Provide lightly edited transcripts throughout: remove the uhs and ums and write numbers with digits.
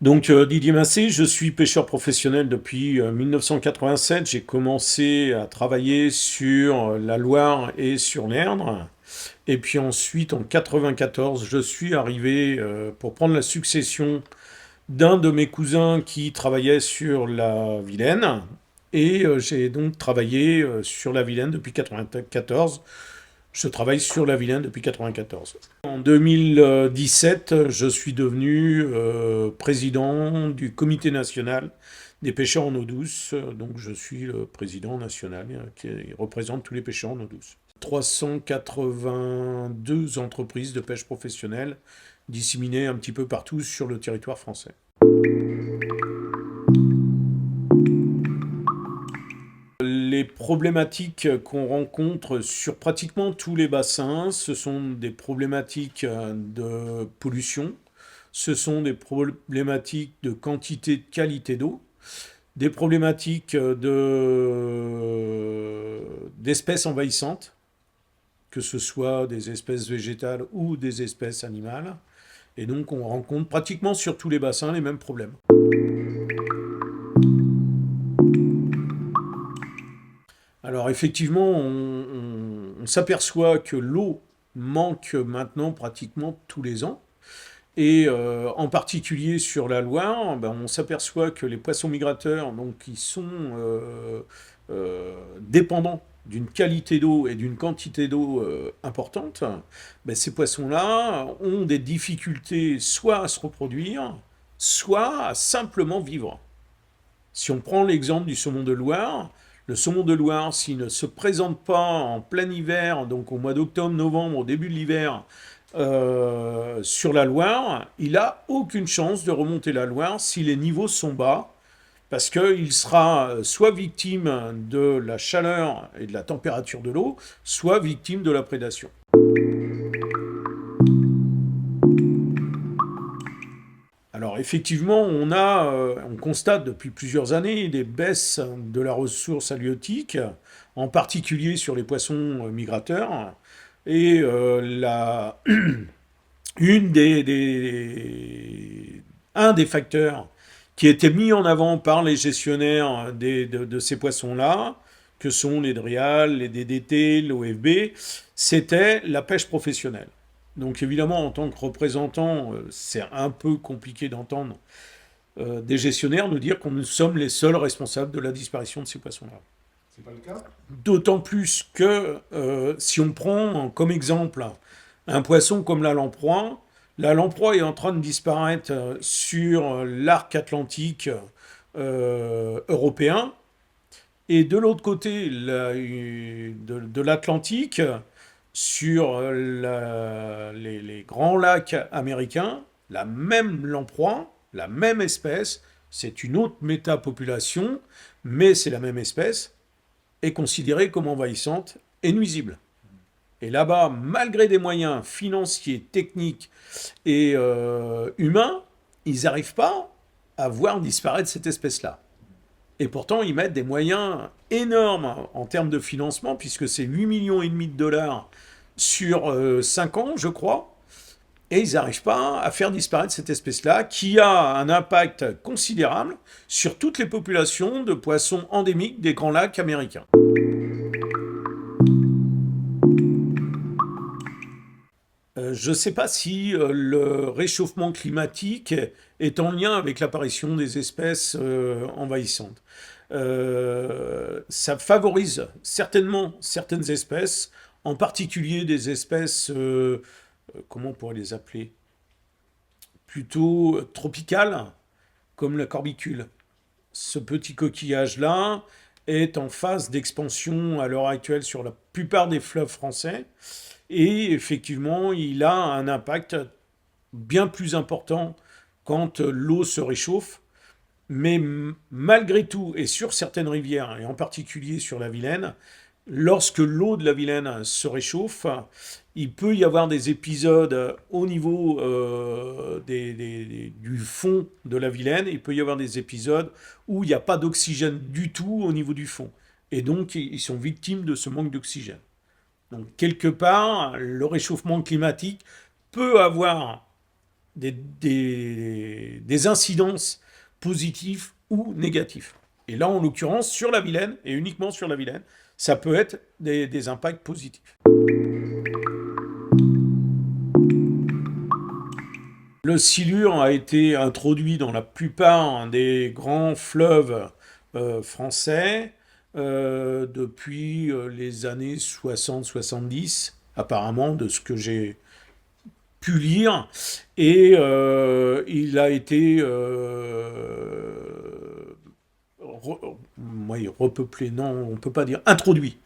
Donc Didier Massé, je suis pêcheur professionnel depuis 1987. J'ai commencé à travailler sur la Loire et sur l'Erdre. Et puis ensuite, en 94, je suis arrivé pour prendre la succession d'un de mes cousins qui travaillait sur la Vilaine. Et j'ai donc travaillé sur la Vilaine depuis 94. Je travaille sur la Vilaine depuis 94. En 2017, je suis devenu président du comité national des pêcheurs en eau douce. Donc je suis le président national qui représente tous les pêcheurs en eau douce. 382 entreprises de pêche professionnelle disséminées un petit peu partout sur le territoire français. Les problématiques qu'on rencontre sur pratiquement tous les bassins, ce sont des problématiques de pollution, ce sont des problématiques de quantité, de qualité d'eau, des problématiques d'espèces envahissantes, que ce soit des espèces végétales ou des espèces animales. Et donc on rencontre pratiquement sur tous les bassins les mêmes problèmes. Alors effectivement, on s'aperçoit que l'eau manque maintenant pratiquement tous les ans. Et en particulier sur la Loire, ben, on s'aperçoit que les poissons migrateurs, donc qui sont dépendants d'une qualité d'eau et d'une quantité d'eau importante, ben, ces poissons-là ont des difficultés soit à se reproduire, soit à simplement vivre. Si on prend l'exemple du saumon de Loire, le saumon de Loire, s'il ne se présente pas en plein hiver, donc au mois d'octobre, novembre, au début de l'hiver, sur la Loire, il n'a aucune chance de remonter la Loire si les niveaux sont bas, parce qu'il sera soit victime de la chaleur et de la température de l'eau, soit victime de la prédation. Alors effectivement, on constate depuis plusieurs années des baisses de la ressource halieutique, en particulier sur les poissons migrateurs. Et un des facteurs qui était mis en avant par les gestionnaires de ces poissons-là, que sont les DRIAL, les DDT, l'OFB, c'était la pêche professionnelle. Donc évidemment, en tant que représentant, c'est un peu compliqué d'entendre des gestionnaires nous dire que nous sommes les seuls responsables de la disparition de ces poissons-là. C'est pas le cas? D'autant plus que si on prend comme exemple un poisson comme la lamproie est en train de disparaître sur l'arc atlantique européen, et de l'autre côté de l'Atlantique, sur les grands lacs américains, la même lamproie, la même espèce, c'est une autre métapopulation, mais c'est la même espèce, est considérée comme envahissante et nuisible. Et là-bas, malgré des moyens financiers, techniques et humains, ils n'arrivent pas à voir disparaître cette espèce-là. Et pourtant, ils mettent des moyens énormes en termes de financement, puisque c'est 8,5 millions de dollars sur 5 ans, je crois. Et ils n'arrivent pas à faire disparaître cette espèce-là, qui a un impact considérable sur toutes les populations de poissons endémiques des grands lacs américains. Je ne sais pas si le réchauffement climatique est en lien avec l'apparition des espèces envahissantes. Ça favorise certainement certaines espèces, en particulier des espèces, comment on pourrait les appeler, plutôt tropicales, comme la corbicule. Ce petit coquillage-là est en phase d'expansion à l'heure actuelle sur la plupart des fleuves français. Et effectivement, il a un impact bien plus important quand l'eau se réchauffe. Mais malgré tout, et sur certaines rivières, et en particulier sur la Vilaine, lorsque l'eau de la Vilaine se réchauffe, il peut y avoir des épisodes au niveau du fond de la Vilaine, il peut y avoir des épisodes où il n'y a pas d'oxygène du tout au niveau du fond. Et donc, ils sont victimes de ce manque d'oxygène. Donc, quelque part, le réchauffement climatique peut avoir des incidences positives ou négatives. Et là, en l'occurrence, sur la Vilaine, et uniquement sur la Vilaine, ça peut être des impacts positifs. Le silure a été introduit dans la plupart des grands fleuves français depuis les années 60-70, apparemment, de ce que j'ai pu lire. Et il a été oui, repeuplé, non, on ne peut pas dire, introduit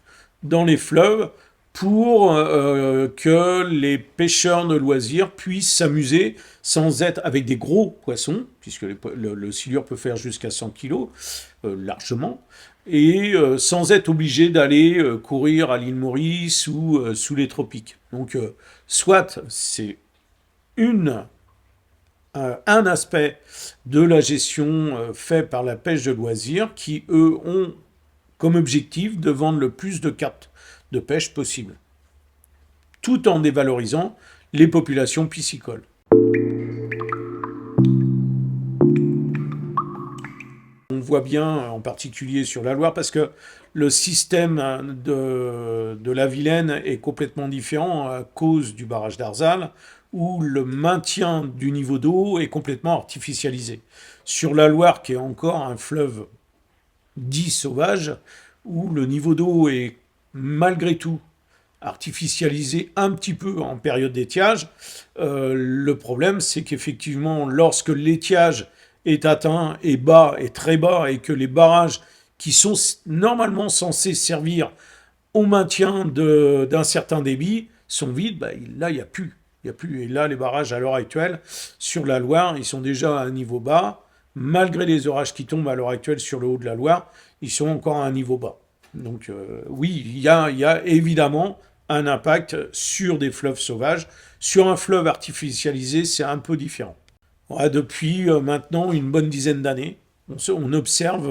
dans les fleuves pour que les pêcheurs de loisirs puissent s'amuser sans être avec des gros poissons, puisque le silure peut faire jusqu'à 100 kilos, largement, et sans être obligé d'aller courir à l'île Maurice ou sous les tropiques. Donc, soit c'est une un aspect de la gestion fait par la pêche de loisirs qui, eux, ont comme objectif de vendre le plus de cartes de pêche possible, tout en dévalorisant les populations piscicoles. On voit bien, en particulier sur la Loire, parce que le système de la Vilaine est complètement différent à cause du barrage d'Arzal, où le maintien du niveau d'eau est complètement artificialisé. Sur la Loire, qui est encore un fleuve dit sauvage, où le niveau d'eau est malgré tout artificialisé un petit peu en période d'étiage, le problème c'est qu'effectivement lorsque l'étiage est atteint et bas et très bas et que les barrages qui sont normalement censés servir au maintien d'un certain débit sont vides, bah, là il n'y a plus. Il y a plus. Et là, les barrages, à l'heure actuelle, sur la Loire, ils sont déjà à un niveau bas. Malgré les orages qui tombent à l'heure actuelle sur le haut de la Loire, ils sont encore à un niveau bas. Donc oui, il y a évidemment un impact sur des fleuves sauvages. Sur un fleuve artificialisé, c'est un peu différent. Ouais, depuis maintenant une bonne dizaine d'années, on observe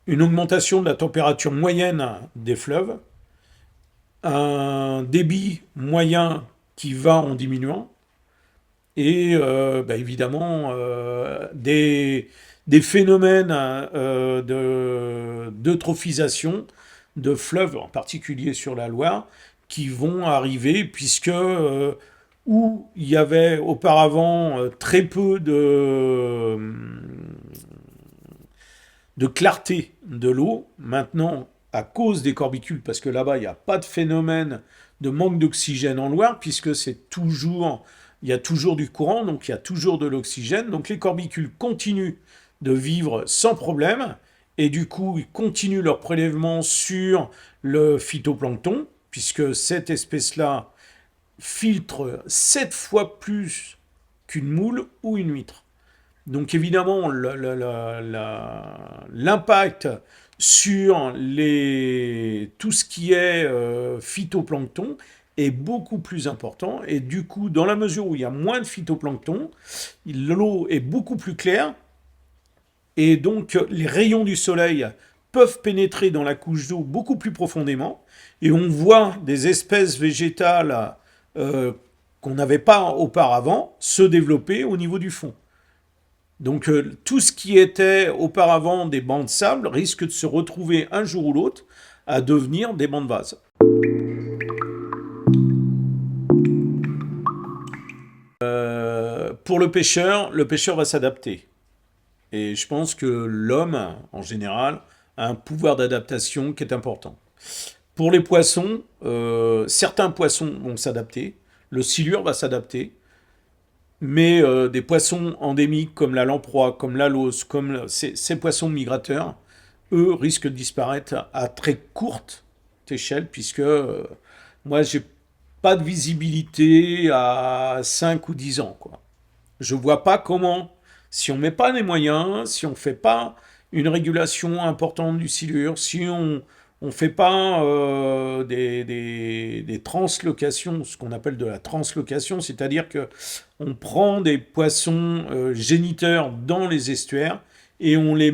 une augmentation de la température moyenne des fleuves, un débit moyen qui va en diminuant, et évidemment des phénomènes d'eutrophisation de fleuves, en particulier sur la Loire, qui vont arriver, puisque où il y avait auparavant très peu de clarté de l'eau, maintenant, à cause des corbicules, parce que là-bas, il n'y a pas de phénomène de manque d'oxygène en Loire, puisque il y a toujours du courant, donc il y a toujours de l'oxygène, donc les corbicules continuent de vivre sans problème, et du coup, ils continuent leur prélèvement sur le phytoplancton, puisque cette espèce-là filtre 7 fois plus qu'une moule ou une huître. Donc évidemment, l'impact sur tout ce qui est phytoplancton est beaucoup plus important. Et du coup, dans la mesure où il y a moins de phytoplancton, l'eau est beaucoup plus claire. Et donc, les rayons du soleil peuvent pénétrer dans la couche d'eau beaucoup plus profondément. Et on voit des espèces végétales qu'on n'avait pas auparavant se développer au niveau du fond. Donc tout ce qui était auparavant des bancs de sable risque de se retrouver un jour ou l'autre à devenir des bancs de vase. Pour le pêcheur va s'adapter. Et je pense que l'homme, en général, a un pouvoir d'adaptation qui est important. Pour les poissons, certains poissons vont s'adapter. Le silure va s'adapter. Mais des poissons endémiques comme la lamproie, comme la lauce, comme ces poissons migrateurs, eux risquent de disparaître à très courte échelle, puisque moi, j'ai pas de visibilité à 5 ou 10 ans, quoi. Je vois pas comment, si on met pas les moyens, si on fait pas une régulation importante du silure, si on fait pas des translocations, ce qu'on appelle de la translocation, c'est-à-dire que on prend des poissons géniteurs dans les estuaires et on les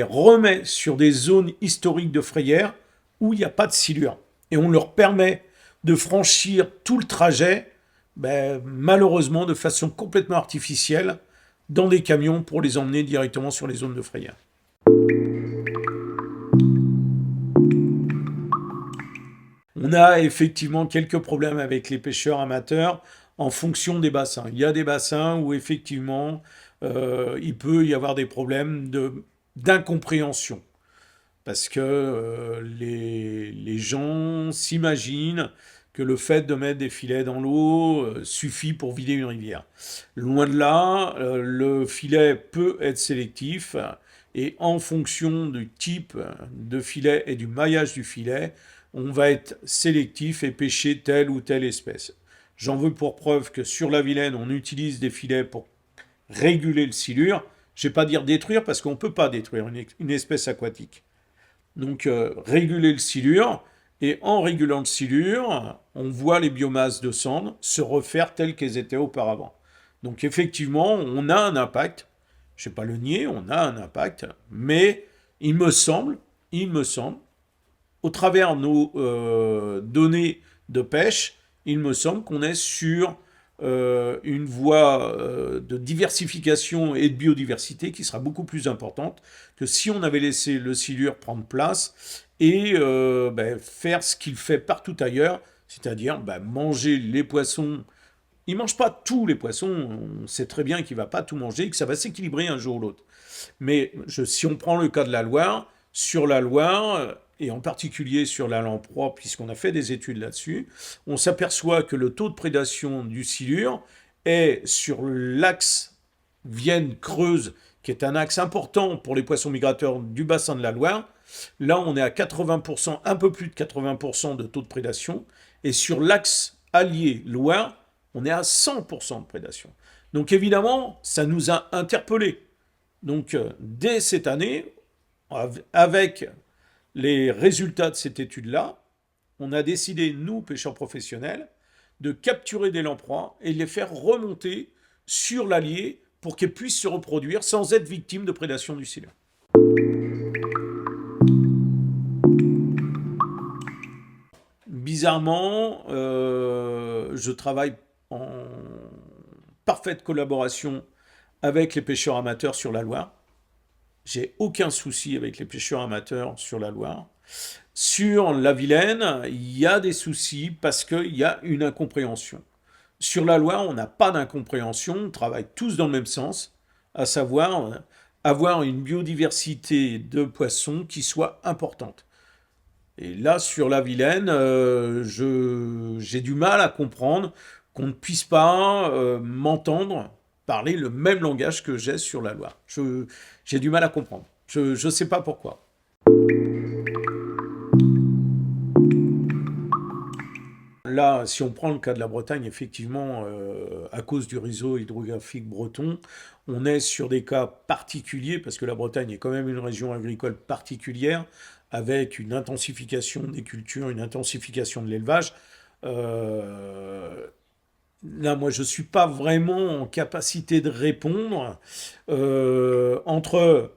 remet sur des zones historiques de frayère où il n'y a pas de silure. Et on leur permet de franchir tout le trajet ben, malheureusement de façon complètement artificielle dans des camions pour les emmener directement sur les zones de frayère. On a effectivement quelques problèmes avec les pêcheurs amateurs en fonction des bassins. Il y a des bassins où effectivement il peut y avoir des problèmes d'incompréhension parce que les gens s'imaginent que le fait de mettre des filets dans l'eau suffit pour vider une rivière. Loin de là, le filet peut être sélectif et en fonction du type de filet et du maillage du filet, on va être sélectif et pêcher telle ou telle espèce. J'en veux pour preuve que sur la Vilaine, on utilise des filets pour réguler le silure. Je ne vais pas dire détruire parce qu'on ne peut pas détruire une espèce aquatique. Donc réguler le silure, et en régulant le silure, on voit les biomasses de cendres se refaire telles qu'elles étaient auparavant. Donc effectivement, on a un impact, je ne vais pas le nier, on a un impact, mais il me semble, au travers de nos données de pêche, il me semble qu'on est sur une voie de diversification et de biodiversité qui sera beaucoup plus importante que si on avait laissé le silure prendre place et faire ce qu'il fait partout ailleurs, c'est-à-dire manger les poissons. Il ne mange pas tous les poissons, on sait très bien qu'il ne va pas tout manger et que ça va s'équilibrer un jour ou l'autre. Mais si on prend le cas de la Loire, sur la Loire, et en particulier sur la lamproie, puisqu'on a fait des études là-dessus, on s'aperçoit que le taux de prédation du silure est sur l'axe Vienne-Creuse, qui est un axe important pour les poissons migrateurs du bassin de la Loire. Là, on est à 80%, un peu plus de 80% de taux de prédation. Et sur l'axe Allier-Loire, on est à 100% de prédation. Donc évidemment, ça nous a interpellés. Donc dès cette année, avec les résultats de cette étude-là, on a décidé, nous, pêcheurs professionnels, de capturer des lamproies et de les faire remonter sur l'Allier pour qu'elles puissent se reproduire sans être victimes de prédation du silure. Bizarrement, je travaille en parfaite collaboration avec les pêcheurs amateurs sur la Loire. J'ai aucun souci avec les pêcheurs amateurs sur la Loire. Sur la Vilaine, il y a des soucis parce qu'il y a une incompréhension. Sur la Loire, on n'a pas d'incompréhension, on travaille tous dans le même sens, à savoir avoir une biodiversité de poissons qui soit importante. Et là, sur la Vilaine, j'ai du mal à comprendre qu'on ne puisse pas m'entendre parler le même langage que j'ai sur la Loire. J'ai du mal à comprendre. Je ne sais pas pourquoi. Là, si on prend le cas de la Bretagne, effectivement, à cause du réseau hydrographique breton, on est sur des cas particuliers, parce que la Bretagne est quand même une région agricole particulière, avec une intensification des cultures, une intensification de l'élevage. Euh, Là, moi, je ne suis pas vraiment en capacité de répondre entre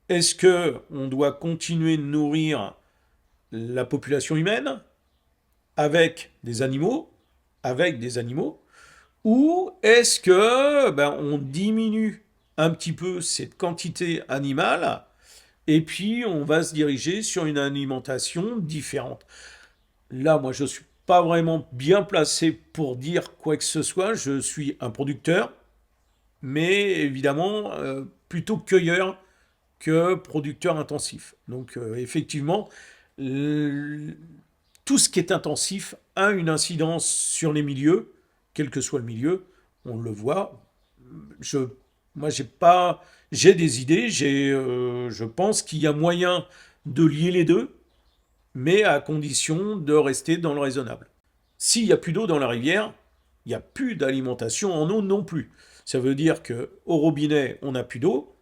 est-ce que on doit continuer de nourrir la population humaine avec des animaux, ou est-ce que on diminue un petit peu cette quantité animale et puis on va se diriger sur une alimentation différente. Là, moi, je ne suis pas vraiment bien placé pour dire quoi que ce soit. Je suis un producteur, mais évidemment plutôt cueilleur que producteur intensif. Donc effectivement, tout ce qui est intensif a une incidence sur les milieux, quel que soit le milieu, on le voit. Je, Moi, j'ai des idées, je pense qu'il y a moyen de lier les deux, mais à condition de rester dans le raisonnable. S'il n'y a plus d'eau dans la rivière, il n'y a plus d'alimentation en eau non plus. Ça veut dire qu'au robinet, on n'a plus d'eau,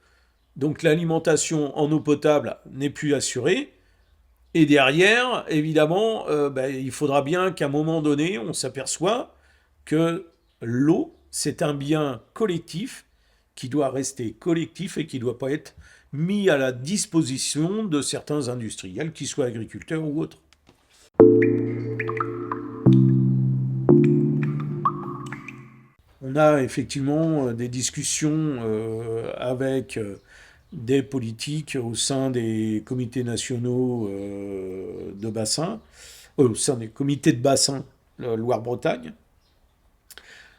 donc l'alimentation en eau potable n'est plus assurée, et derrière, évidemment, il faudra bien qu'à un moment donné, on s'aperçoive que l'eau, c'est un bien collectif qui doit rester collectif et qui ne doit pas être mis à la disposition de certains industriels, qu'ils soient agriculteurs ou autres. on a effectivement des discussions avec des politiques au sein des comités nationaux de bassin, au sein des comités de bassin Loire-Bretagne,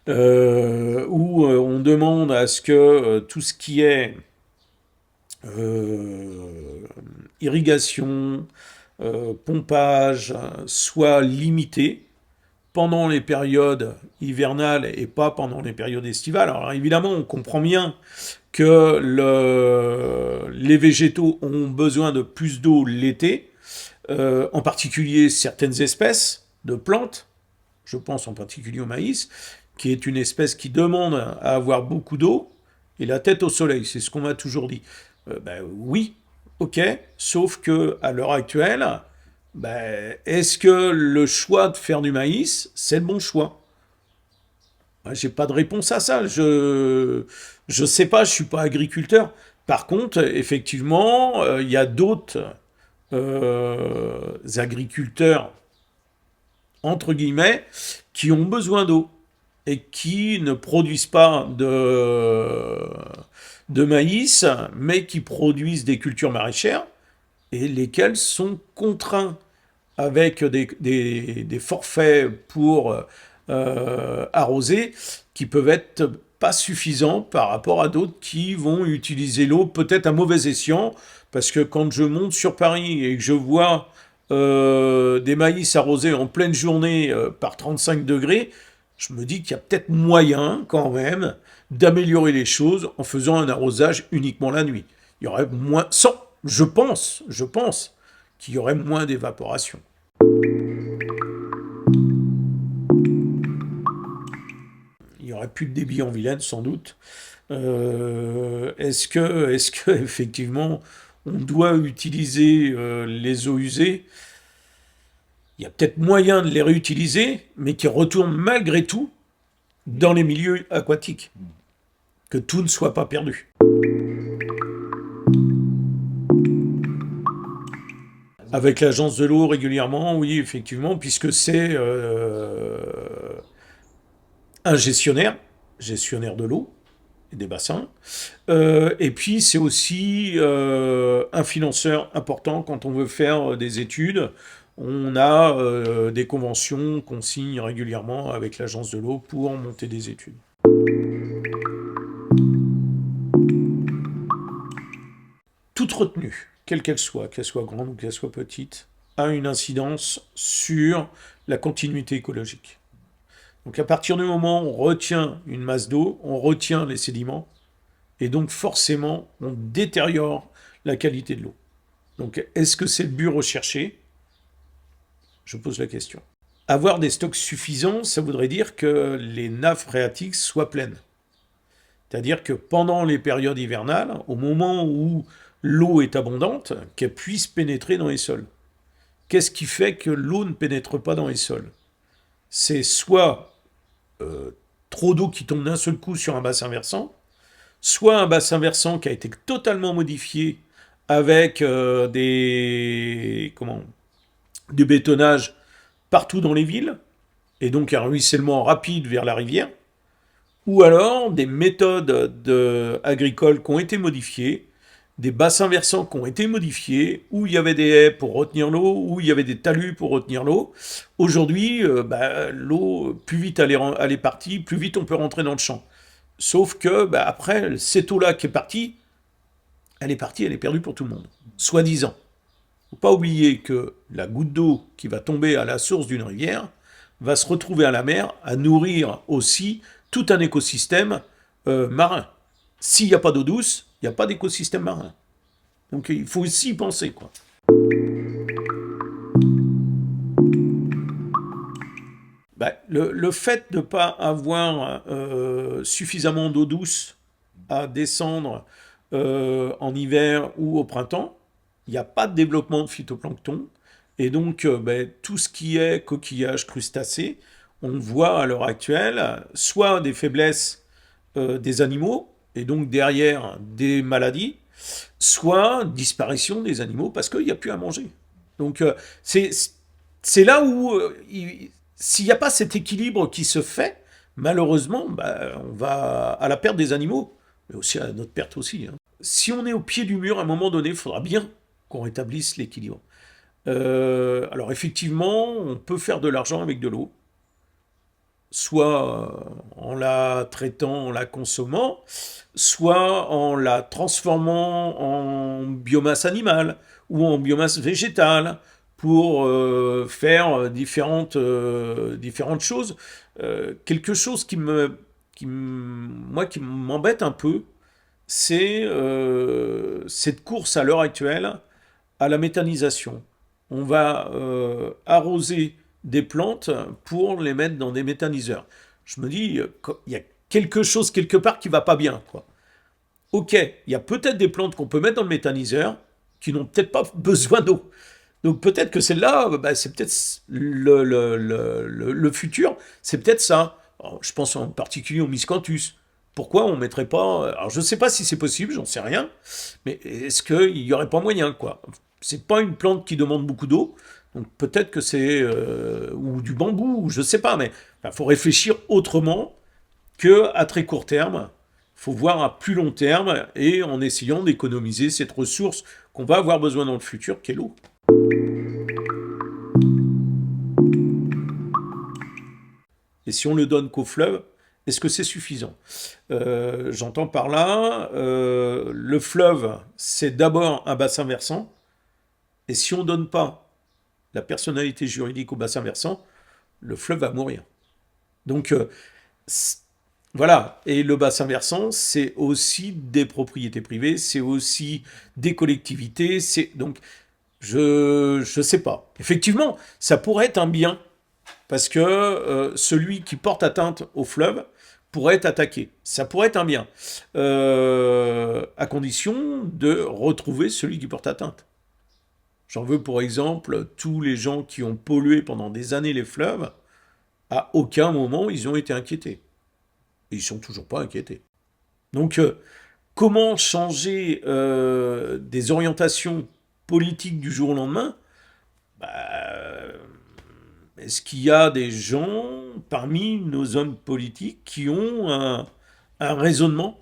où on demande à ce que tout ce qui est irrigation, pompage, soit limité pendant les périodes hivernales et pas pendant les périodes estivales. Alors évidemment, on comprend bien que les végétaux ont besoin de plus d'eau l'été, en particulier certaines espèces de plantes, je pense en particulier au maïs, qui est une espèce qui demande à avoir beaucoup d'eau et la tête au soleil, c'est ce qu'on m'a toujours dit. Ben, oui, ok, sauf que à l'heure actuelle, ben, est-ce que le choix de faire du maïs, c'est le bon choix? Moi, j'ai pas de réponse à ça. Je sais pas, je suis pas agriculteur. Par contre, effectivement, il y a d'autres agriculteurs entre guillemets qui ont besoin d'eau et qui ne produisent pas de maïs, mais qui produisent des cultures maraîchères et lesquels sont contraints avec des forfaits pour arroser qui peuvent être pas suffisants par rapport à d'autres qui vont utiliser l'eau peut-être à mauvais escient, parce que quand je monte sur Paris et que je vois des maïs arrosés en pleine journée par 35 degrés, je me dis qu'il y a peut-être moyen quand même d'améliorer les choses en faisant un arrosage uniquement la nuit. Il y aurait moins, je pense qu'il y aurait moins d'évaporation. Il y aurait plus de débit en Vilaine sans doute. Est-ce que effectivement on doit utiliser les eaux usées? Il y a peut-être moyen de les réutiliser, mais qui retournent malgré tout dans les milieux aquatiques. Que tout ne soit pas perdu. Avec l'agence de l'eau régulièrement, oui, effectivement, puisque c'est un gestionnaire de l'eau et des bassins. Et puis c'est aussi un financeur important quand on veut faire des études. On a des conventions qu'on signe régulièrement avec l'agence de l'eau pour monter des études. Toute retenue, quelle qu'elle soit grande ou qu'elle soit petite, a une incidence sur la continuité écologique. Donc à partir du moment où on retient une masse d'eau, on retient les sédiments, et donc forcément on détériore la qualité de l'eau. Donc est-ce que c'est le but recherché? Je pose la question. Avoir des stocks suffisants, ça voudrait dire que les nappes phréatiques soient pleines. C'est-à-dire que pendant les périodes hivernales, au moment où l'eau est abondante, qu'elle puisse pénétrer dans les sols. Qu'est-ce qui fait que l'eau ne pénètre pas dans les sols? C'est soit trop d'eau qui tombe d'un seul coup sur un bassin versant, soit un bassin versant qui a été totalement modifié avec du bétonnage partout dans les villes, et donc un ruissellement rapide vers la rivière, ou alors des méthodes agricoles qui ont été modifiées, des bassins versants qui ont été modifiés, où il y avait des haies pour retenir l'eau, où il y avait des talus pour retenir l'eau. Aujourd'hui, l'eau, plus vite elle est partie, plus vite on peut rentrer dans le champ. Sauf que, après, cette eau-là qui est partie, elle est perdue pour tout le monde, soi-disant. Il ne faut pas oublier que la goutte d'eau qui va tomber à la source d'une rivière va se retrouver à la mer, à nourrir aussi tout un écosystème marin. S'il n'y a pas d'eau douce, il n'y a pas d'écosystème marin. Donc il faut aussi y penser, quoi. Le fait de ne pas avoir suffisamment d'eau douce à descendre en hiver ou au printemps, il n'y a pas de développement de phytoplancton. Et donc, tout ce qui est coquillages, crustacés, on voit à l'heure actuelle soit des faiblesses des animaux, et donc derrière des maladies, soit disparition des animaux parce qu'il n'y a plus à manger. Donc, c'est là où, s'il n'y a pas cet équilibre qui se fait, malheureusement, bah, on va à la perte des animaux, mais aussi à notre perte aussi, hein. Si on est au pied du mur, à un moment donné, il faudra bien qu'on rétablisse l'équilibre. Alors effectivement, on peut faire de l'argent avec de l'eau, soit en la traitant, en la consommant, soit en la transformant en biomasse animale ou en biomasse végétale pour faire différentes choses. Quelque chose qui m'embête un peu, c'est cette course à l'heure actuelle à la méthanisation. On va arroser des plantes pour les mettre dans des méthaniseurs. Je me dis, il y a quelque chose quelque part qui va pas bien, quoi. Ok, il y a peut-être des plantes qu'on peut mettre dans le méthaniseur qui n'ont peut-être pas besoin d'eau. Donc peut-être que celle-là, bah, c'est peut-être le futur, c'est peut-être ça. Alors, je pense en particulier au miscanthus. Pourquoi on ne mettrait pas... Alors je ne sais pas si c'est possible, j'en sais rien, mais est-ce qu'il n'y aurait pas moyen, quoi? C'est pas une plante qui demande beaucoup d'eau, donc peut-être que c'est... ou du bambou, ou je ne sais pas, mais il faut réfléchir autrement que à très court terme. Il faut voir à plus long terme et en essayant d'économiser cette ressource qu'on va avoir besoin dans le futur, qui est l'eau. Et si on le donne qu'au fleuve, est-ce que c'est suffisant? J'entends par là, le fleuve, c'est d'abord un bassin versant, et si on ne donne pas la personnalité juridique au bassin versant, le fleuve va mourir. Donc, voilà. Et le bassin versant, c'est aussi des propriétés privées, c'est aussi des collectivités, donc, je ne sais pas. Effectivement, ça pourrait être un bien, parce que celui qui porte atteinte au fleuve pourrait être attaqué. Ça pourrait être un bien, à condition de retrouver celui qui porte atteinte. J'en veux pour exemple tous les gens qui ont pollué pendant des années les fleuves, à aucun moment ils ont été inquiétés. Et ils ne sont toujours pas inquiétés. Donc comment changer des orientations politiques du jour au lendemain? Bah, est-ce qu'il y a des gens parmi nos hommes politiques qui ont un raisonnement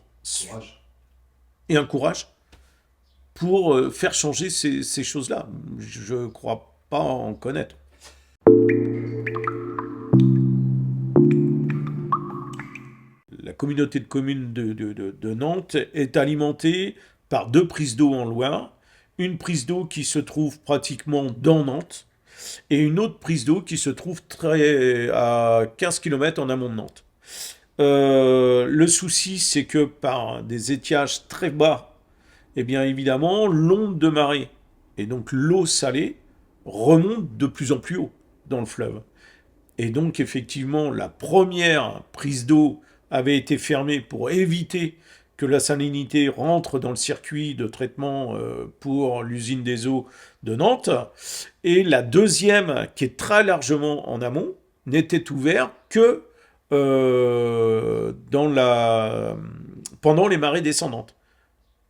Courage. et un courage pour faire changer ces choses-là? Je ne crois pas en connaître. La communauté de communes de Nantes est alimentée par deux prises d'eau en Loire. Une prise d'eau qui se trouve pratiquement dans Nantes et une autre prise d'eau qui se trouve à 15 km en amont de Nantes. Le souci, c'est que par des étiages très bas, eh bien évidemment, l'onde de marée et donc l'eau salée remonte de plus en plus haut dans le fleuve. Et donc effectivement, la première prise d'eau avait été fermée pour éviter que la salinité rentre dans le circuit de traitement pour l'usine des eaux de Nantes. Et la deuxième, qui est très largement en amont, n'était ouverte que pendant les marées descendantes.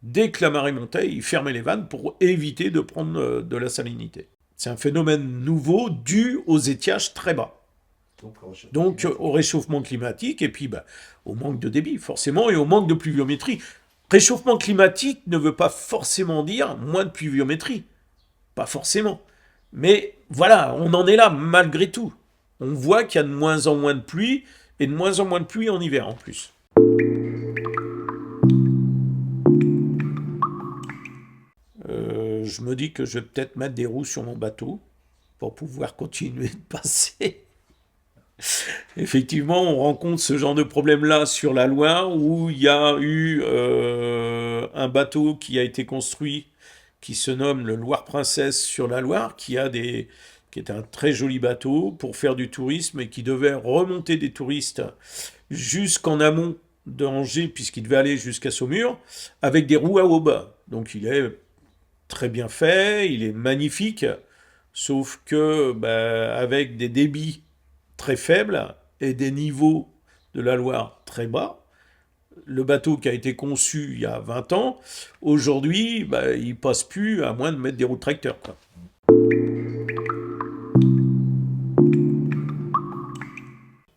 Dès que la marée montait, ils fermaient les vannes pour éviter de prendre de la salinité. C'est un phénomène nouveau dû aux étiages très bas. Donc au réchauffement climatique et puis au manque de débit forcément et au manque de pluviométrie. Réchauffement climatique ne veut pas forcément dire moins de pluviométrie. Pas forcément. Mais voilà, on en est là malgré tout. On voit qu'il y a de moins en moins de pluie et de moins en moins de pluie en hiver en plus. Je me dis que je vais peut-être mettre des roues sur mon bateau pour pouvoir continuer de passer. Effectivement, on rencontre ce genre de problème-là sur la Loire où il y a eu un bateau qui a été construit qui se nomme le Loire Princesse sur la Loire, qui est un très joli bateau pour faire du tourisme et qui devait remonter des touristes jusqu'en amont de Angers puisqu'il devait aller jusqu'à Saumur avec des roues à aubes. Donc il est très bien fait, il est magnifique, sauf que avec des débits très faibles et des niveaux de la Loire très bas. Le bateau qui a été conçu il y a 20 ans, aujourd'hui, il passe plus à moins de mettre des roues de tracteur, quoi.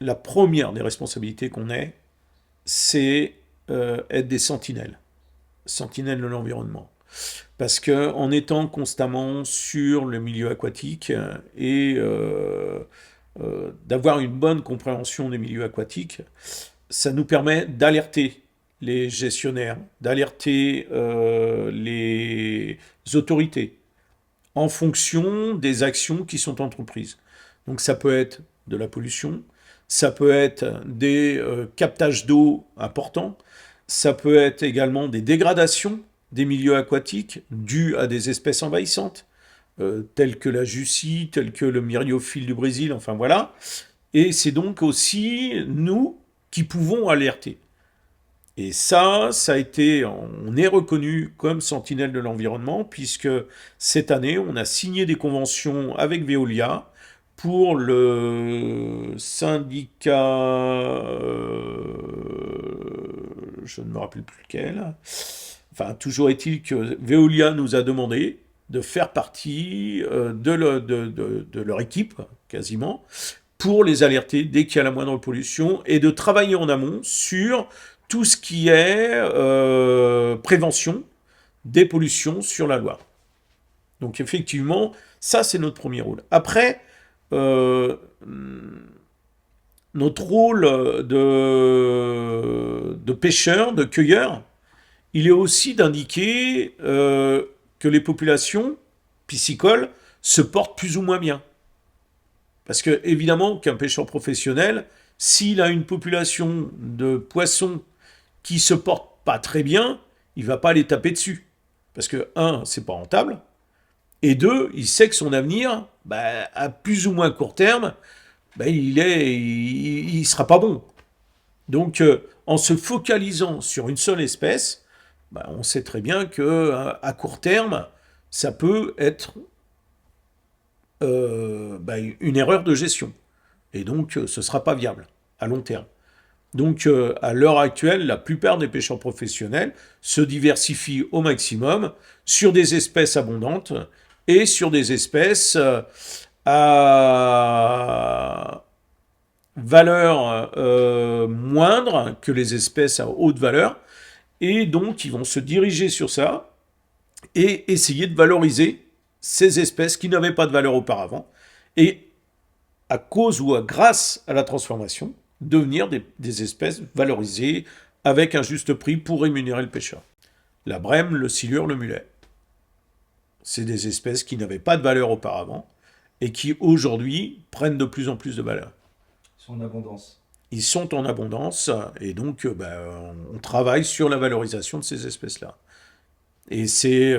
la première des responsabilités qu'on ait, c'est être des sentinelles de l'environnement. Parce que en étant constamment sur le milieu aquatique et d'avoir une bonne compréhension des milieux aquatiques, ça nous permet d'alerter les gestionnaires, d'alerter les autorités en fonction des actions qui sont entreprises. Donc ça peut être de la pollution, ça peut être des captages d'eau importants, ça peut être également des dégradations des milieux aquatiques dues à des espèces envahissantes, telles que la Jussie, telles que le myriophile du Brésil, enfin voilà. Et c'est donc aussi nous qui pouvons alerter. Et ça a été, on est reconnu comme sentinelle de l'environnement, puisque cette année, on a signé des conventions avec Veolia pour le syndicat, je ne me rappelle plus lequel. Enfin, toujours est-il que Veolia nous a demandé de faire partie de leur équipe, quasiment, pour les alerter dès qu'il y a la moindre pollution et de travailler en amont sur tout ce qui est prévention des pollutions sur la Loire. Donc effectivement, ça c'est notre premier rôle. Après, euh, notre rôle de pêcheur, de cueilleur, il est aussi d'indiquer que les populations piscicoles se portent plus ou moins bien. Parce que évidemment qu'un pêcheur professionnel, s'il a une population de poissons qui se portent pas très bien, il va pas les taper dessus. Parce que, un, c'est pas rentable, et deux, il sait que son avenir, bah, à plus ou moins court terme, bah, il sera pas bon. Donc, en se focalisant sur une seule espèce, bah, on sait très bien que à court terme, ça peut être bah, une erreur de gestion. Et donc, ce ne sera pas viable à long terme. Donc, à l'heure actuelle, la plupart des pêcheurs professionnels se diversifient au maximum sur des espèces abondantes et sur des espèces à valeur moindre que les espèces à haute valeur. Et donc, ils vont se diriger sur ça et essayer de valoriser ces espèces qui n'avaient pas de valeur auparavant. Et à cause ou grâce à la transformation, devenir des espèces valorisées avec un juste prix pour rémunérer le pêcheur. La brème, le silure, le mulet. C'est des espèces qui n'avaient pas de valeur auparavant et qui aujourd'hui prennent de plus en plus de valeur. Ils sont en abondance. Ils sont en abondance et donc on travaille sur la valorisation de ces espèces-là. Et c'est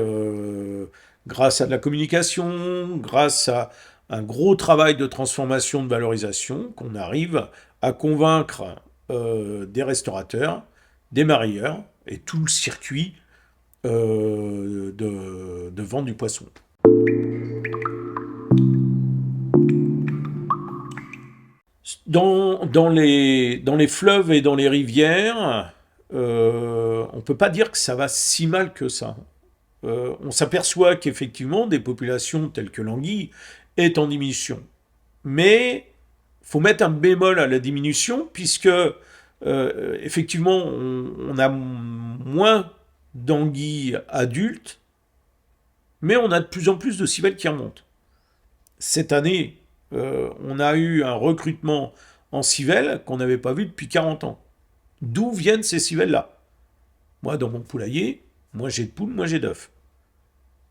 grâce à de la communication, grâce à un gros travail de transformation, de valorisation, qu'on arrive à convaincre des restaurateurs, des marailleurs et tout le circuit de vente du poisson. Dans les fleuves et dans les rivières, on ne peut pas dire que ça va si mal que ça. On s'aperçoit qu'effectivement, des populations telles que l'anguille est en diminution. Mais il faut mettre un bémol à la diminution, puisque effectivement, on a moins d'anguilles adultes, mais on a de plus en plus de civelles qui remontent. Cette année, on a eu un recrutement en civelles qu'on n'avait pas vu depuis 40 ans. D'où viennent ces civelles-là? Moi, dans mon poulailler, moi j'ai de poules, moi j'ai d'œufs.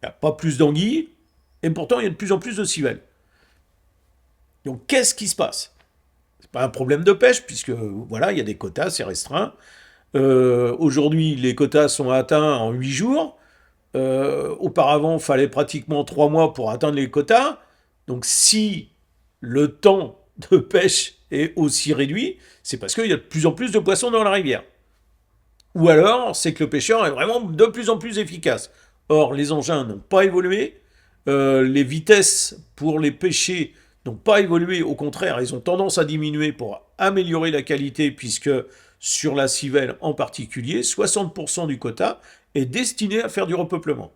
Il n'y a pas plus d'anguilles, et pourtant il y a de plus en plus de civelles. Donc qu'est-ce qui se passe? C'est pas un problème de pêche, puisque voilà, il y a des quotas, c'est restreint. Aujourd'hui, les quotas sont atteints en 8 jours. Auparavant, il fallait pratiquement 3 mois pour atteindre les quotas. Donc si le temps de pêche est aussi réduit, c'est parce qu'il y a de plus en plus de poissons dans la rivière. Ou alors, c'est que le pêcheur est vraiment de plus en plus efficace. Or, les engins n'ont pas évolué, les vitesses pour les pêcher n'ont pas évolué, au contraire, ils ont tendance à diminuer pour améliorer la qualité, puisque sur la civelle en particulier, 60% du quota est destiné à faire du repeuplement.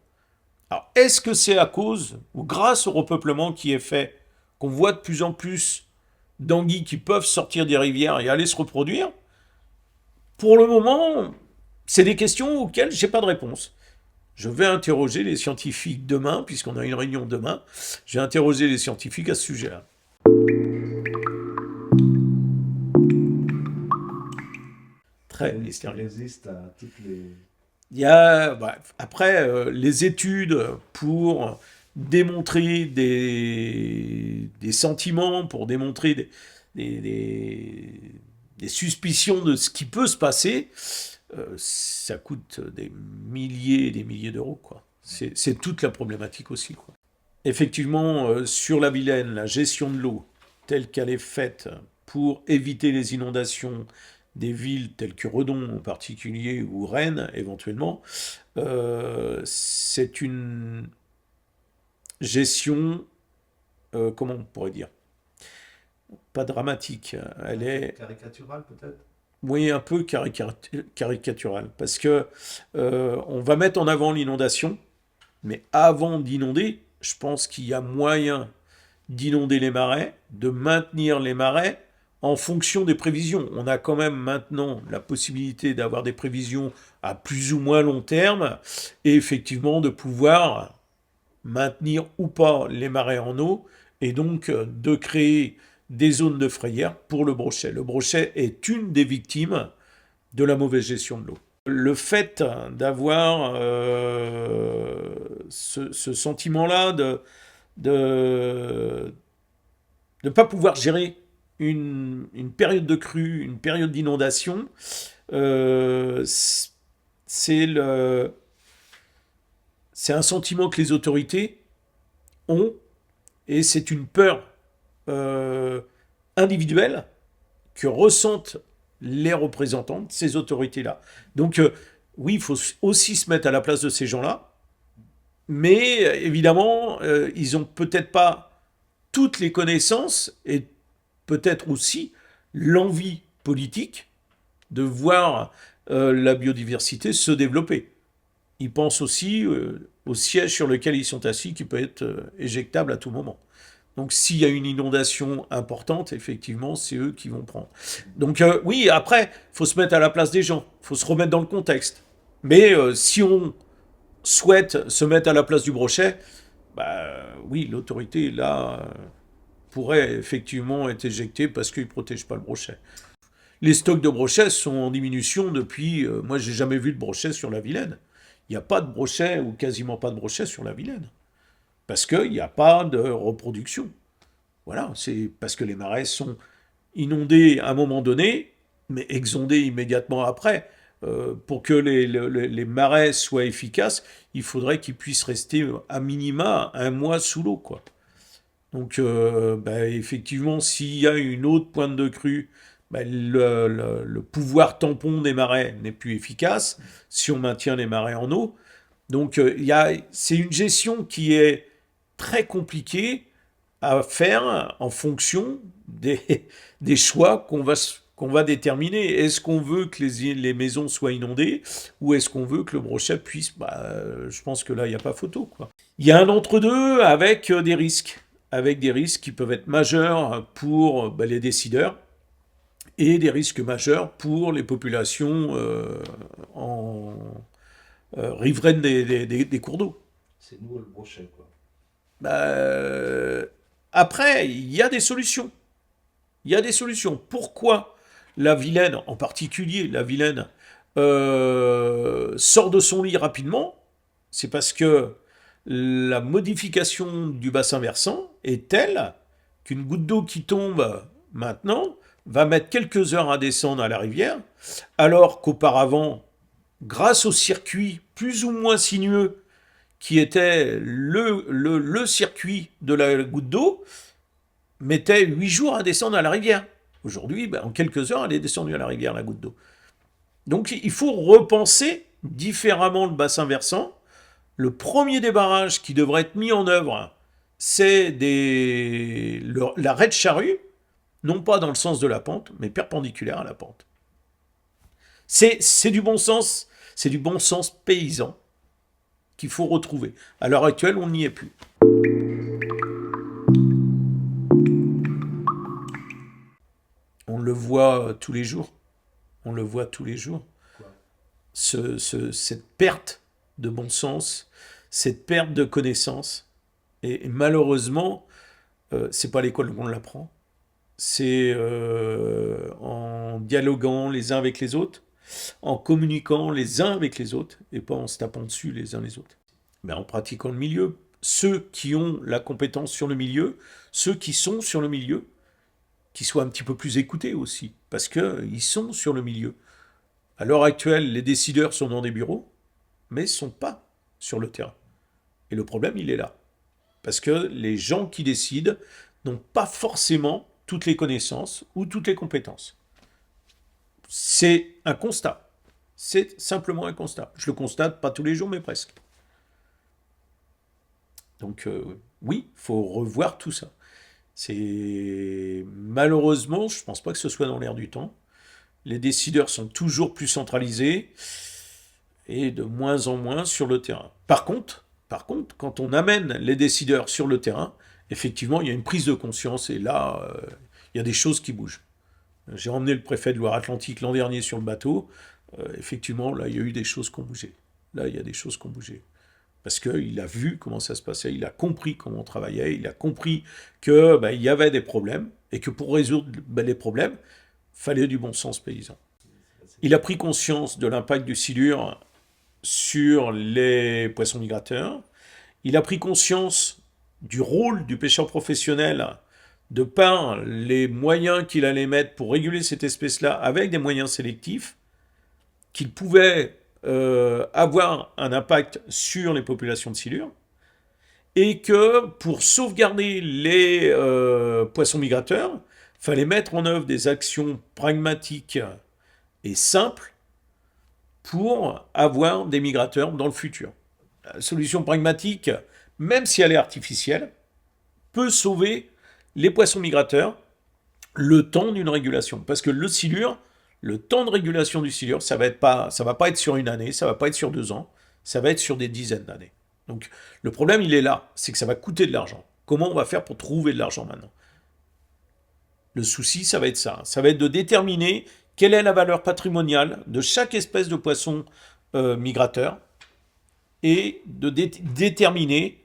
Alors, est-ce que c'est à cause ou grâce au repeuplement qui est fait qu'on voit de plus en plus d'anguilles qui peuvent sortir des rivières et aller se reproduire, pour le moment, c'est des questions auxquelles j'ai pas de réponse. Je vais interroger les scientifiques demain, puisqu'on a une réunion demain. Je vais interroger les scientifiques à ce sujet-là. Très Qui mystérieux. résiste à toutes les. Il y a, après, les études pour démontrer des sentiments, pour démontrer des, des- des suspicions de ce qui peut se passer, ça coûte des milliers et des milliers d'euros, quoi. C'est toute la problématique aussi, quoi. Effectivement, sur la Vilaine, la gestion de l'eau, telle qu'elle est faite pour éviter les inondations des villes telles que Redon en particulier ou Rennes éventuellement, c'est une gestion, comment on pourrait dire, pas dramatique, elle est, Caricatural peut-être. oui, un peu caricaturale, parce que on va mettre en avant l'inondation, mais avant d'inonder, je pense qu'il y a moyen d'inonder les marais, de maintenir les marais en fonction des prévisions. On a quand même maintenant la possibilité d'avoir des prévisions à plus ou moins long terme et effectivement de pouvoir maintenir ou pas les marais en eau et donc de créer des zones de frayère pour le brochet. Le brochet est une des victimes de la mauvaise gestion de l'eau. Le fait d'avoir ce sentiment-là de ne pas pouvoir gérer une période de crue, une période d'inondation, euh, c'est le, c'est un sentiment que les autorités ont et c'est une peur euh, individuelle que ressentent les représentants de ces autorités-là. Donc oui, il faut aussi se mettre à la place de ces gens-là, mais évidemment, ils n'ont peut-être pas toutes les connaissances et peut-être aussi l'envie politique de voir la biodiversité se développer. Ils pensent aussi au siège sur lequel ils sont assis qui peut être éjectable à tout moment. Donc s'il y a une inondation importante, effectivement, c'est eux qui vont prendre. Donc oui, après, il faut se mettre à la place des gens, il faut se remettre dans le contexte. Mais si on souhaite se mettre à la place du brochet, bah oui, l'autorité là pourrait effectivement être éjectée parce qu'ils ne protègent pas le brochet. Les stocks de brochets sont en diminution depuis. Moi, j'ai jamais vu de brochet sur la Vilaine. Il n'y a pas de brochet ou quasiment pas de brochet sur la Vilaine parce qu'il n'y a pas de reproduction. Voilà, c'est parce que les marais sont inondés à un moment donné, mais exondés immédiatement après. Pour que les marais soient efficaces, il faudrait qu'ils puissent rester à minima un mois sous l'eau, quoi. Donc, bah, effectivement, s'il y a une autre pointe de crue, bah, le pouvoir tampon des marais n'est plus efficace si on maintient les marais en eau. Donc, c'est une gestion qui est très compliquée à faire en fonction des choix qu'on va déterminer. Est-ce qu'on veut que les maisons soient inondées ou est-ce qu'on veut que le brochet puisse... Bah, je pense que là, il n'y a pas photo, quoi. Il y a un entre-deux avec des risques qui peuvent être majeurs pour bah, les décideurs et des risques majeurs pour les populations en riveraines des cours d'eau. C'est nous le brochet, quoi. Bah, après, il y a des solutions. Il y a des solutions. Pourquoi la Vilaine, en particulier la Vilaine, sort de son lit rapidement? C'est parce que la modification du bassin versant est telle qu'une goutte d'eau qui tombe maintenant va mettre quelques heures à descendre à la rivière, alors qu'auparavant, grâce au circuit plus ou moins sinueux qui était le circuit de la goutte d'eau, mettait 8 jours à descendre à la rivière. Aujourd'hui, ben, en quelques heures, elle est descendue à la rivière, la goutte d'eau. Donc il faut repenser différemment le bassin versant. Le premier des barrages qui devrait être mis en œuvre, c'est l'arrêt de charrue, non pas dans le sens de la pente, mais perpendiculaire à la pente. C'est du bon sens, c'est du bon sens paysan qu'il faut retrouver. À l'heure actuelle, on n'y est plus. le voit tous les jours. On le voit tous les jours. Quoi? Cette perte de bon sens, cette perte de connaissance. Et malheureusement, c'est pas à l'école qu'on l'apprend. C'est en dialoguant les uns avec les autres, en communiquant les uns avec les autres, et pas en se tapant dessus les uns les autres. Mais en pratiquant le milieu, ceux qui ont la compétence sur le milieu, ceux qui sont sur le milieu, qui soient un petit peu plus écoutés aussi, parce qu'ils sont sur le milieu. À l'heure actuelle, les décideurs sont dans des bureaux, mais ne sont pas sur le terrain. Et le problème, il est là. Parce que les gens qui décident n'ont pas forcément toutes les connaissances ou toutes les compétences. C'est un constat. C'est simplement un constat. Je le constate pas tous les jours, mais presque. Donc oui, il faut revoir tout ça. C'est malheureusement, je ne pense pas que ce soit dans l'air du temps. Les décideurs sont toujours plus centralisés et de moins en moins sur le terrain. Par contre, quand on amène les décideurs sur le terrain, effectivement, il y a une prise de conscience et là, il y a des choses qui bougent. J'ai emmené le préfet de Loire-Atlantique l'an dernier sur le bateau. Effectivement, là, il y a eu des choses qui ont bougé. Là, il y a des choses qui ont bougé. Parce qu'il a vu comment ça se passait, il a compris comment on travaillait, il a compris que il y avait des problèmes et que pour résoudre les problèmes, il fallait du bon sens paysan. Il a pris conscience de l'impact du silure sur les poissons migrateurs. Il a pris conscience du rôle du pêcheur professionnel de par les moyens qu'il allait mettre pour réguler cette espèce-là avec des moyens sélectifs, qu'il pouvait avoir un impact sur les populations de silure, et que pour sauvegarder les poissons migrateurs, il fallait mettre en œuvre des actions pragmatiques et simples pour avoir des migrateurs dans le futur. La solution pragmatique, même si elle est artificielle, peut sauver les poissons migrateurs le temps d'une régulation. Parce que le silure, le temps de régulation du silure, ça va pas être sur une année, ça va pas être sur 2 ans, ça va être sur des dizaines d'années. Donc le problème, il est là, c'est que ça va coûter de l'argent. Comment on va faire pour trouver de l'argent maintenant? Le souci, ça va être ça. Ça va être de déterminer quelle est la valeur patrimoniale de chaque espèce de poisson migrateur et de déterminer,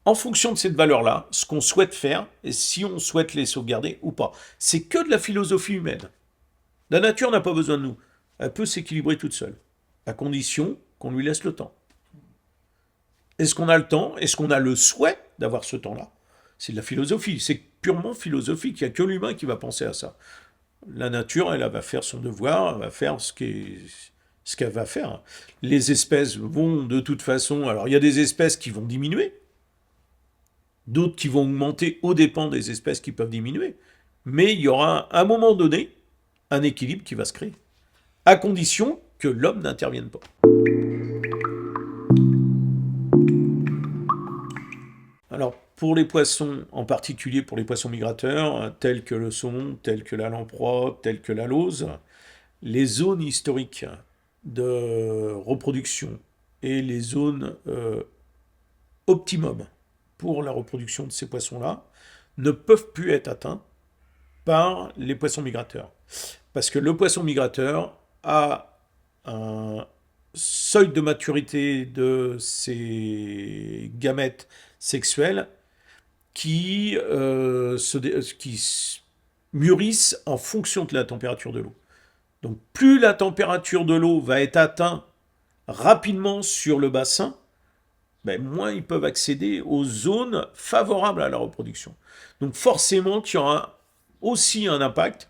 en fonction de cette valeur-là, ce qu'on souhaite faire et si on souhaite les sauvegarder ou pas. C'est que de la philosophie humaine. La nature n'a pas besoin de nous. Elle peut s'équilibrer toute seule, à condition qu'on lui laisse le temps. Est-ce qu'on a le temps? Est-ce qu'on a le souhait d'avoir ce temps-là? C'est de la philosophie, c'est purement philosophique. Il n'y a que l'humain qui va penser à ça. La nature, elle va faire son devoir, elle va faire ce qu'elle va faire. Les espèces vont de toute façon... Alors, il y a des espèces qui vont diminuer, d'autres qui vont augmenter aux dépens des espèces qui peuvent diminuer. Mais il y aura, à un moment donné, un équilibre qui va se créer, à condition que l'homme n'intervienne pas. Alors, pour les poissons, en particulier pour les poissons migrateurs, tels que le saumon, tels que la lamproie, tels que la lauze, les zones historiques de reproduction et les zones optimum pour la reproduction de ces poissons-là ne peuvent plus être atteints par les poissons migrateurs. Parce que le poisson migrateur a un seuil de maturité de ses gamètes sexuels qui mûrissent en fonction de la température de l'eau. Donc plus la température de l'eau va être atteinte rapidement sur le bassin, moins ils peuvent accéder aux zones favorables à la reproduction. Donc forcément qu'il y aura aussi un impact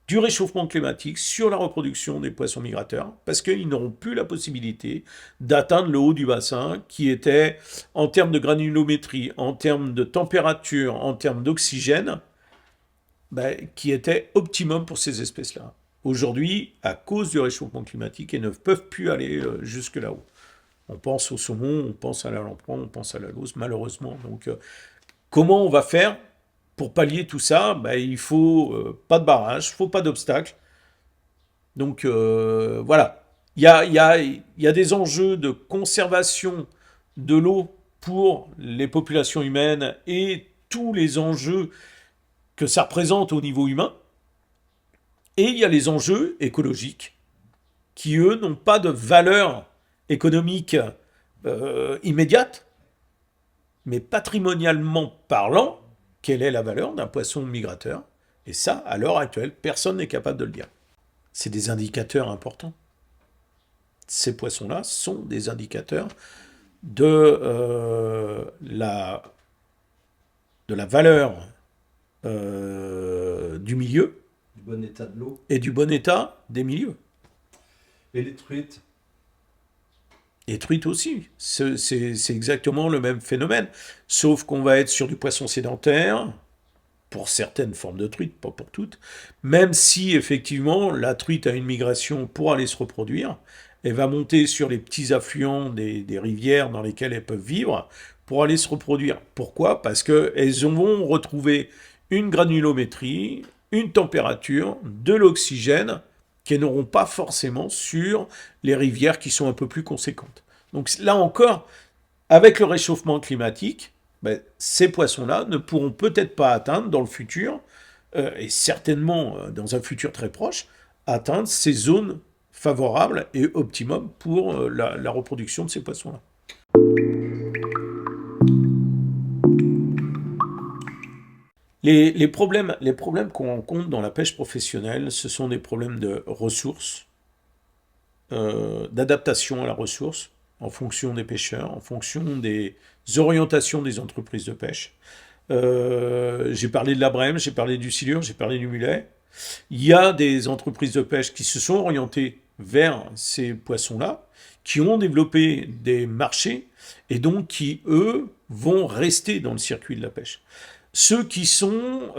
du réchauffement climatique sur la reproduction des poissons migrateurs, parce qu'ils n'auront plus la possibilité d'atteindre le haut du bassin, qui était, en termes de granulométrie, en termes de température, en termes d'oxygène, qui était optimum pour ces espèces-là. Aujourd'hui, à cause du réchauffement climatique, elles ne peuvent plus aller jusque là-haut. On pense au saumon, on pense à la lamproie, on pense à la lauze, malheureusement. Donc, comment on va faire pour pallier tout ça? Il faut pas de barrage, il faut pas d'obstacle. Donc, voilà. Il y a des enjeux de conservation de l'eau pour les populations humaines et tous les enjeux que ça représente au niveau humain. Et il y a les enjeux écologiques qui, eux, n'ont pas de valeur économique immédiate, mais patrimonialement parlant, quelle est la valeur d'un poisson migrateur? Et ça, à l'heure actuelle, personne n'est capable de le dire. C'est des indicateurs importants. Ces poissons-là sont des indicateurs de, de la valeur du milieu Du bon état de l'eau. et du bon état des milieux. Et les truites. Et truite aussi, c'est exactement le même phénomène. Sauf qu'on va être sur du poisson sédentaire, pour certaines formes de truite, pas pour toutes, même si effectivement la truite a une migration pour aller se reproduire, elle va monter sur les petits affluents des rivières dans lesquelles elles peuvent vivre pour aller se reproduire. Pourquoi? Parce qu'elles vont retrouver une granulométrie, une température, de l'oxygène qu'elles n'auront pas forcément sur les rivières qui sont un peu plus conséquentes. Donc là encore, avec le réchauffement climatique, ben, ces poissons-là ne pourront peut-être pas atteindre dans le futur, et certainement dans un futur très proche, atteindre ces zones favorables et optimum pour la reproduction de ces poissons-là. Les problèmes qu'on rencontre dans la pêche professionnelle, ce sont des problèmes de ressources, d'adaptation à la ressource, en fonction des pêcheurs, en fonction des orientations des entreprises de pêche. J'ai parlé de la brème, j'ai parlé du silure, j'ai parlé du mulet. Il y a des entreprises de pêche qui se sont orientées vers ces poissons-là, qui ont développé des marchés et donc qui, eux, vont rester dans le circuit de la pêche. Ceux qui sont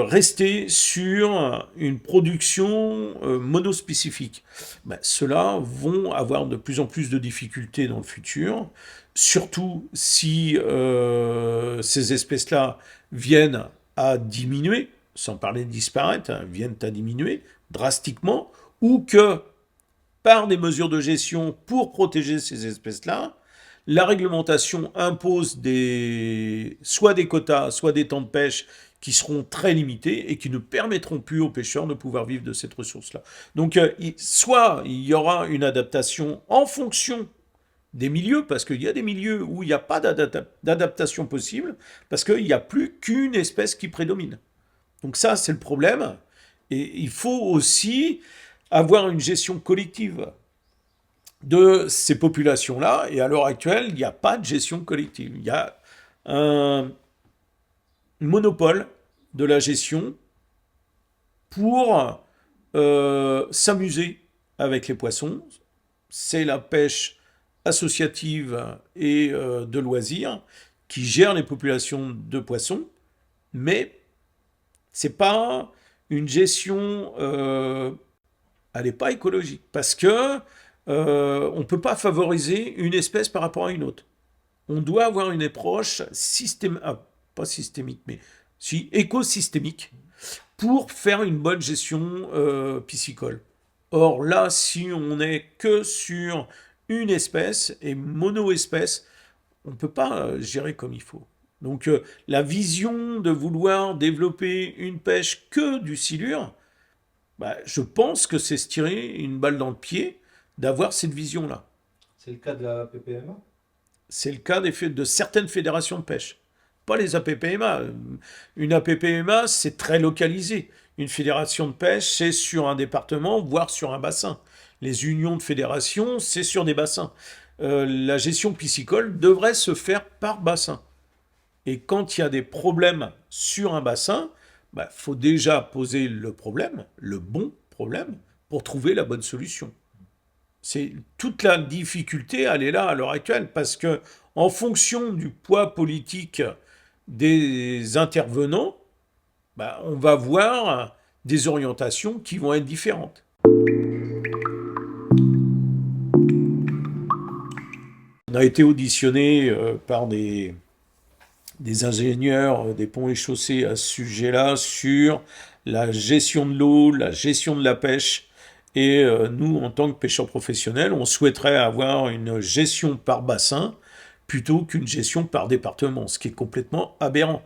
restés sur une production monospécifique, ben, ceux-là vont avoir de plus en plus de difficultés dans le futur, surtout si ces espèces-là viennent à diminuer, sans parler de disparaître, hein, viennent à diminuer drastiquement, ou que par des mesures de gestion pour protéger ces espèces-là, la réglementation impose soit des quotas, soit des temps de pêche qui seront très limités et qui ne permettront plus aux pêcheurs de pouvoir vivre de cette ressource-là. Donc, soit il y aura une adaptation en fonction des milieux, parce qu'il y a des milieux où il n'y a pas d'adaptation possible, parce qu'il n'y a plus qu'une espèce qui prédomine. Donc ça, c'est le problème. Et il faut aussi avoir une gestion collective de ces populations-là, et à l'heure actuelle, il n'y a pas de gestion collective. Il y a un monopole de la gestion pour s'amuser avec les poissons. C'est la pêche associative et de loisirs qui gère les populations de poissons, mais c'est pas une gestion, elle n'est pas écologique, parce que on ne peut pas favoriser une espèce par rapport à une autre. On doit avoir une approche pas systémique, mais si, écosystémique, pour faire une bonne gestion piscicole. Or là, si on n'est que sur une espèce et mono-espèce, on ne peut pas gérer comme il faut. Donc la vision de vouloir développer une pêche que du silure, bah, je pense que c'est se tirer une balle dans le pied d'avoir cette vision-là. C'est le cas de la PPMA. C'est le cas de certaines fédérations de pêche. Pas les APPMA. Une APPMA, c'est très localisé. Une fédération de pêche, c'est sur un département, voire sur un bassin. Les unions de fédération, c'est sur des bassins. La gestion piscicole devrait se faire par bassin. Et quand il y a des problèmes sur un bassin, bah, faut déjà poser le problème, le bon problème, pour trouver la bonne solution. C'est toute la difficulté, elle est là à l'heure actuelle, parce que en fonction du poids politique des intervenants, bah, on va voir des orientations qui vont être différentes. On a été auditionné par des ingénieurs des ponts et chaussées à ce sujet-là, sur la gestion de l'eau, la gestion de la pêche. Et nous, en tant que pêcheurs professionnels, on souhaiterait avoir une gestion par bassin plutôt qu'une gestion par département, ce qui est complètement aberrant.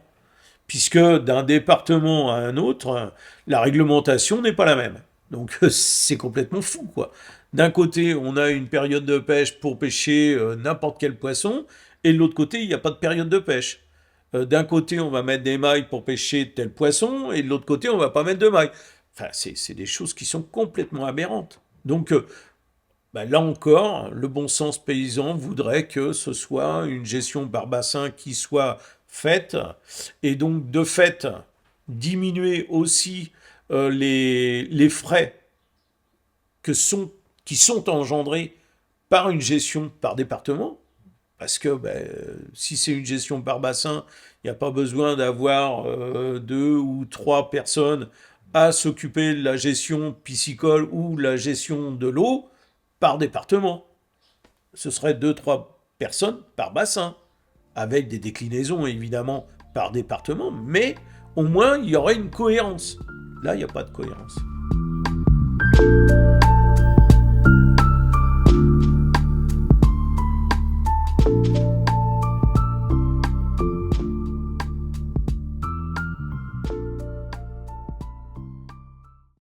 puisque d'un département à un autre, la réglementation n'est pas la même. Donc c'est complètement fou, quoi. D'un côté, on a une période de pêche pour pêcher n'importe quel poisson, et de l'autre côté, il n'y a pas de période de pêche. D'un côté, on va mettre des mailles pour pêcher tel poisson, et de l'autre côté, on va pas mettre de mailles. Enfin, c'est des choses qui sont complètement aberrantes. Donc, bah, là encore, le bon sens paysan voudrait que ce soit une gestion par bassin qui soit faite, et donc de fait, diminuer aussi les frais que sont, qui sont engendrés par une gestion par département, parce que ben, si c'est une gestion par bassin, il n'y a pas besoin d'avoir deux ou trois personnes à s'occuper de la gestion piscicole ou la gestion de l'eau par département. Ce serait deux, trois personnes par bassin, avec des déclinaisons évidemment par département, mais au moins il y aurait une cohérence. Là, il n'y a pas de cohérence.